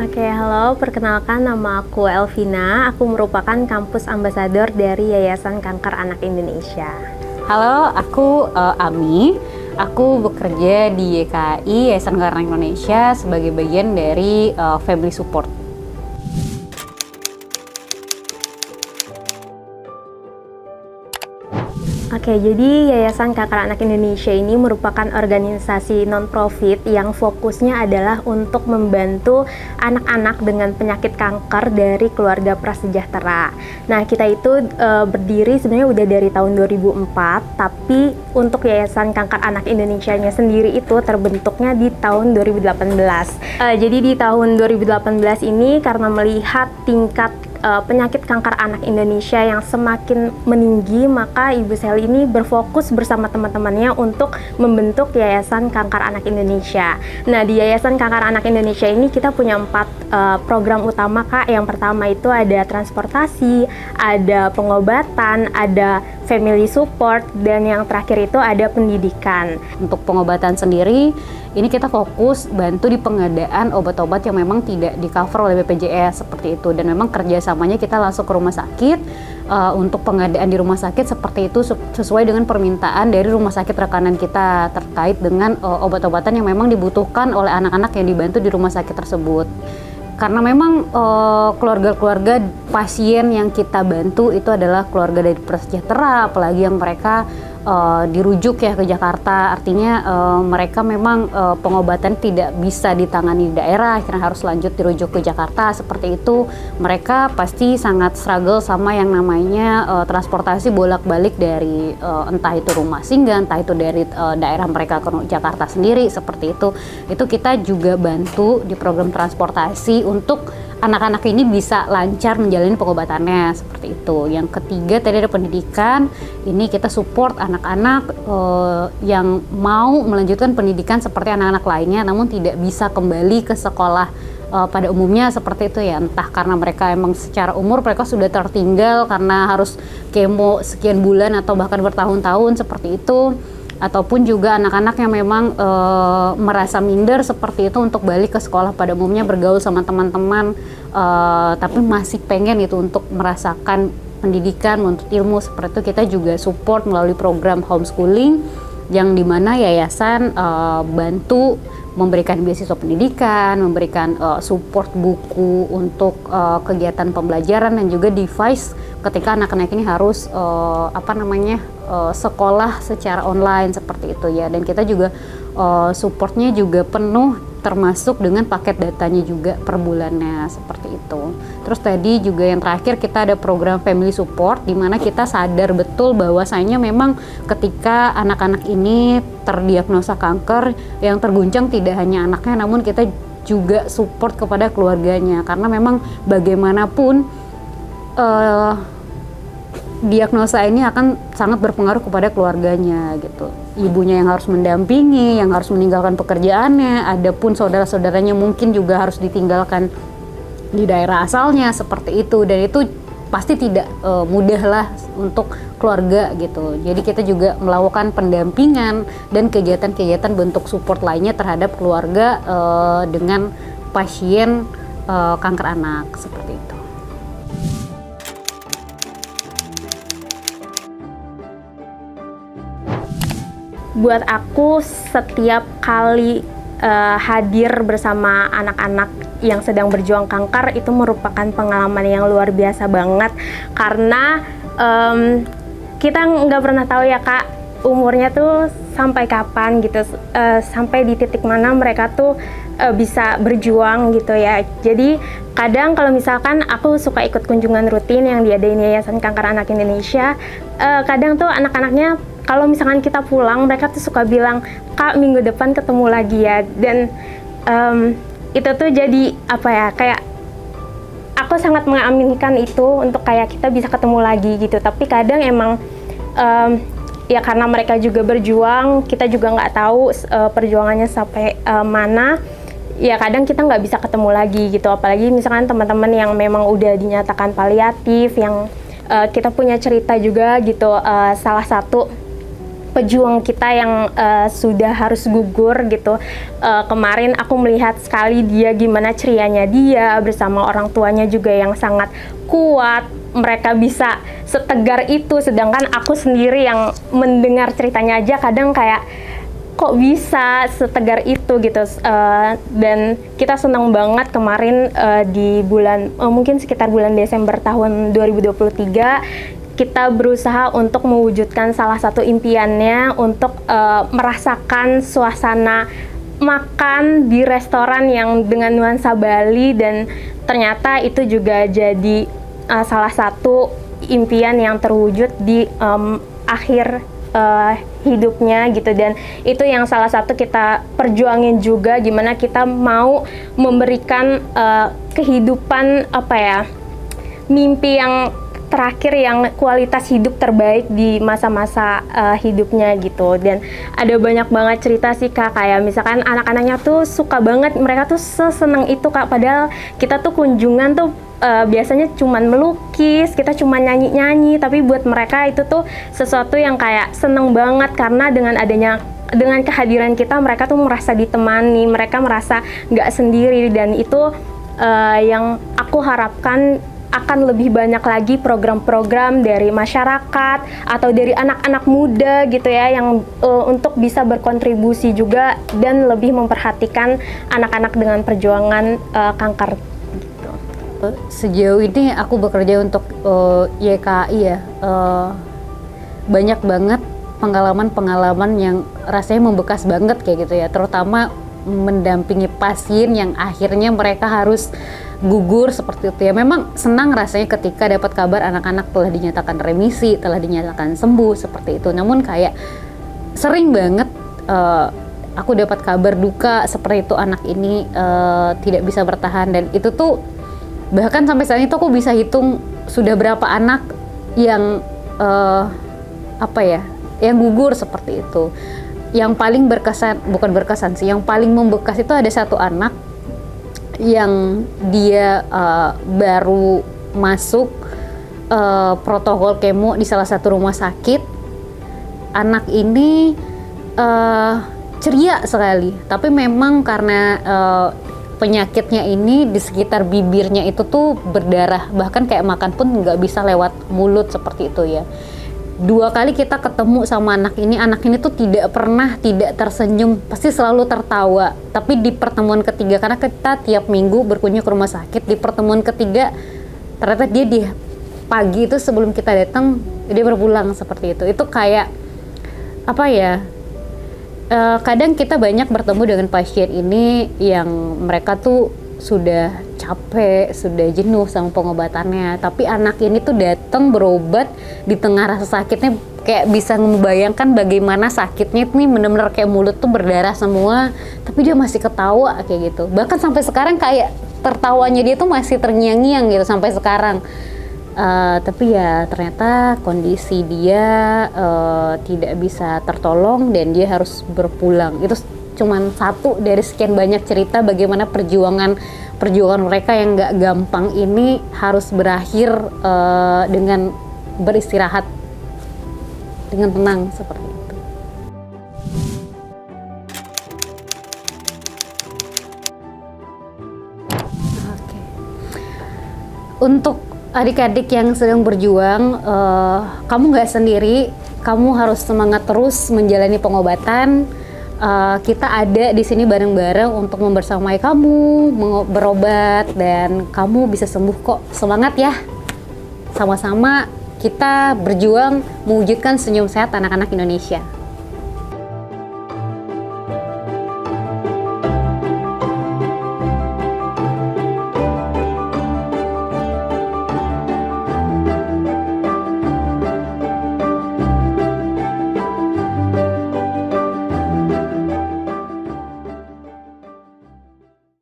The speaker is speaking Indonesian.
Oke, halo. Perkenalkan, nama aku Elvina. Aku merupakan kampus ambasador dari Yayasan Kanker Anak Indonesia. Halo, aku Ami. Aku bekerja di YKI Yayasan Kanker Anak Indonesia sebagai bagian dari Family Support. Oke, jadi Yayasan Kanker Anak Indonesia ini merupakan organisasi non-profit yang fokusnya adalah untuk membantu anak-anak dengan penyakit kanker dari keluarga prasejahtera. Nah, kita itu berdiri sebenarnya udah dari tahun 2004, tapi untuk Yayasan Kanker Anak Indonesia-nya sendiri itu terbentuknya di tahun 2018. Jadi di tahun 2018 ini karena melihat tingkat penyakit kanker anak Indonesia yang semakin meninggi, maka Ibu Sally ini berfokus bersama teman-temannya untuk membentuk Yayasan Kanker Anak Indonesia. Nah, di Yayasan Kanker Anak Indonesia ini kita punya 4 program utama, Kak. Yang pertama itu ada transportasi, ada pengobatan, ada family support, dan yang terakhir itu ada pendidikan. Untuk pengobatan sendiri, ini kita fokus bantu di pengadaan obat-obat yang memang tidak di-cover oleh BPJS seperti itu, dan memang kerjasamanya kita langsung ke rumah sakit. Untuk pengadaan di rumah sakit seperti itu sesuai dengan permintaan dari rumah sakit rekanan kita terkait dengan obat-obatan yang memang dibutuhkan oleh anak-anak yang dibantu di rumah sakit tersebut. Karena memang keluarga-keluarga pasien yang kita bantu itu adalah keluarga dari prasejahtera, apalagi yang mereka dirujuk ya ke Jakarta, artinya mereka memang pengobatan tidak bisa ditangani di daerah, akhirnya harus lanjut dirujuk ke Jakarta. Seperti itu, mereka pasti sangat struggle sama yang namanya transportasi bolak-balik dari entah itu rumah singgah, entah itu dari daerah mereka ke Jakarta sendiri, seperti itu. Itu kita juga bantu di program transportasi untuk anak-anak ini bisa lancar menjalani pengobatannya, seperti itu. Yang ketiga tadi ada pendidikan. Ini kita support anak-anak yang mau melanjutkan pendidikan seperti anak-anak lainnya, namun tidak bisa kembali ke sekolah pada umumnya, seperti itu ya. Entah karena mereka emang secara umur mereka sudah tertinggal karena harus kemo sekian bulan atau bahkan bertahun-tahun, seperti itu. Ataupun juga anak-anak yang memang merasa minder seperti itu untuk balik ke sekolah pada umumnya, bergaul sama teman-teman, tapi masih pengen itu untuk merasakan pendidikan, menuntut ilmu, seperti itu. Kita juga support melalui program homeschooling yang dimana yayasan bantu memberikan beasiswa pendidikan, memberikan support buku untuk kegiatan pembelajaran, dan juga device ketika anak-anak ini harus sekolah secara online, seperti itu ya. Dan kita juga supportnya juga penuh, termasuk dengan paket datanya juga per bulannya, seperti itu. Terus tadi juga yang terakhir kita ada program family support, di mana kita sadar betul bahwasanya memang ketika anak-anak ini terdiagnosa kanker, yang terguncang tidak hanya anaknya, namun kita juga support kepada keluarganya, karena memang bagaimanapun diagnosa ini akan sangat berpengaruh kepada keluarganya gitu. Ibunya yang harus mendampingi, yang harus meninggalkan pekerjaannya, adapun saudara-saudaranya mungkin juga harus ditinggalkan di daerah asalnya, seperti itu. Dan itu pasti tidak mudah lah untuk keluarga gitu. Jadi kita juga melakukan pendampingan dan kegiatan-kegiatan bentuk support lainnya terhadap keluarga dengan pasien kanker anak, seperti itu. Buat aku, setiap kali hadir bersama anak-anak yang sedang berjuang kanker itu merupakan pengalaman yang luar biasa banget, karena kita nggak pernah tahu ya, Kak, umurnya tuh sampai kapan gitu, sampai di titik mana mereka tuh bisa berjuang gitu ya. Jadi kadang kalau misalkan aku suka ikut kunjungan rutin yang diadain Yayasan Kanker Anak Indonesia, kadang tuh anak-anaknya kalau misalkan kita pulang, mereka tuh suka bilang, "Kak, minggu depan ketemu lagi ya." Dan itu tuh jadi apa ya, kayak aku sangat mengaminkan itu untuk kayak kita bisa ketemu lagi gitu. Tapi kadang emang ya karena mereka juga berjuang, kita juga nggak tahu perjuangannya sampai mana. Ya kadang kita nggak bisa ketemu lagi gitu. Apalagi misalkan teman-teman yang memang udah dinyatakan paliatif, yang kita punya cerita juga gitu. Salah satu pejuang kita yang sudah harus gugur gitu. Kemarin aku melihat sekali dia gimana cerianya dia bersama orang tuanya juga yang sangat kuat. Mereka bisa setegar itu, sedangkan aku sendiri yang mendengar ceritanya aja kadang kayak kok bisa setegar itu gitu. Dan kita senang banget kemarin di bulan mungkin sekitar bulan Desember tahun 2023 kita berusaha untuk mewujudkan salah satu impiannya untuk merasakan suasana makan di restoran yang dengan nuansa Bali, dan ternyata itu juga jadi salah satu impian yang terwujud di akhir hidupnya gitu. Dan itu yang salah satu kita perjuangin juga, gimana kita mau memberikan kehidupan mimpi yang terakhir, yang kualitas hidup terbaik di masa-masa hidupnya gitu. Dan ada banyak banget cerita sih Kak, kayak misalkan anak-anaknya tuh suka banget, mereka tuh seseneng itu Kak, padahal kita tuh kunjungan tuh biasanya cuman melukis, kita cuma nyanyi-nyanyi, tapi buat mereka itu tuh sesuatu yang kayak seneng banget, karena dengan kehadiran kita mereka tuh merasa ditemani, mereka merasa nggak sendiri. Dan itu yang aku harapkan akan lebih banyak lagi program-program dari masyarakat atau dari anak-anak muda gitu ya, yang untuk bisa berkontribusi juga dan lebih memperhatikan anak-anak dengan perjuangan kanker gitu. Sejauh ini aku bekerja untuk YKI ya, banyak banget pengalaman-pengalaman yang rasanya membekas banget kayak gitu ya, terutama mendampingi pasien yang akhirnya mereka harus gugur seperti itu ya. Memang senang rasanya ketika dapat kabar anak-anak telah dinyatakan remisi, telah dinyatakan sembuh seperti itu. Namun kayak sering banget aku dapat kabar duka seperti itu, anak ini tidak bisa bertahan. Dan itu tuh bahkan sampai saat itu aku bisa hitung sudah berapa anak yang yang gugur seperti itu. Yang paling berkesan, bukan berkesan sih, yang paling membekas itu ada satu anak yang dia baru masuk protokol kemo di salah satu rumah sakit. Anak ini ceria sekali, tapi memang karena penyakitnya ini di sekitar bibirnya itu tuh berdarah, bahkan kayak makan pun nggak bisa lewat mulut seperti itu ya. 2 kali kita ketemu sama anak ini tuh tidak pernah tidak tersenyum, pasti selalu tertawa. Tapi di pertemuan ketiga, karena kita tiap minggu berkunjung ke rumah sakit, di pertemuan ketiga ternyata dia di pagi itu sebelum kita datang dia berpulang seperti itu. Itu kayak kadang kita banyak bertemu dengan pasien ini yang mereka tuh sudah capek, sudah jenuh sama pengobatannya, tapi anak ini tuh datang berobat di tengah rasa sakitnya, kayak bisa membayangkan bagaimana sakitnya nih, benar-benar kayak mulut tuh berdarah semua, tapi dia masih ketawa kayak gitu. Bahkan sampai sekarang kayak tertawanya dia tuh masih terngiang-ngiang gitu sampai sekarang. Tapi ya ternyata kondisi dia tidak bisa tertolong dan dia harus berpulang. Itu cuman satu dari sekian banyak cerita bagaimana perjuangan mereka yang nggak gampang ini harus berakhir dengan beristirahat dengan tenang seperti itu. Oke. Untuk adik-adik yang sedang berjuang, kamu nggak sendiri, kamu harus semangat terus menjalani pengobatan. Kita ada di sini bareng-bareng untuk membersamai kamu berobat, dan kamu bisa sembuh kok. Semangat ya, sama-sama kita berjuang mewujudkan senyum sehat anak-anak Indonesia.